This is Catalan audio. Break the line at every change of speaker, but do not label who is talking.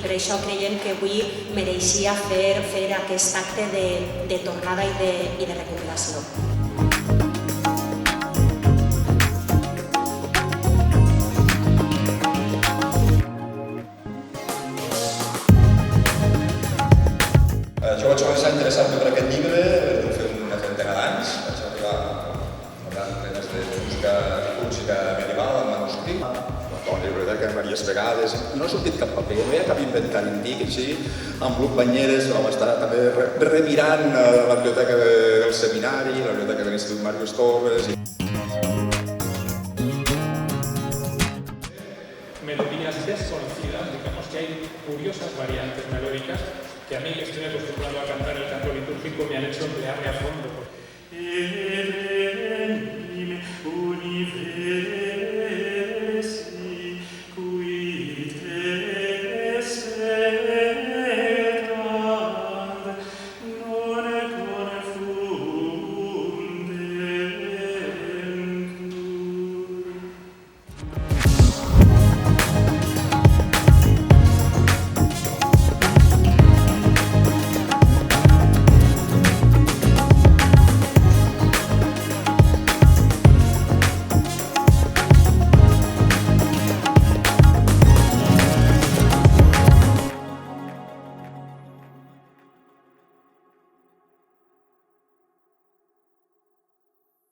per això creiem que avui mereixia fer aquest acte de tornada i de recuperació.
Jo vaig començar a interessar-me per aquest llibre fa una trentena d'anys. Vaig arribar a grans trenes de música litúrgica medieval, en manuscrit. A la biblioteca diverses vegades. No ha sortit cap paper, no hi ha cap inventari antic, així. Amb Luc Banyeres vam estar també remirant la biblioteca del seminari, la biblioteca de l'Institut Màrius Torres.
Melodías desconocidas, digamos que hay curiosas variantes melódicas que a mí, que estoy acostumbrado a cantar el canto litúrgico, me han hecho emplearme a fondo.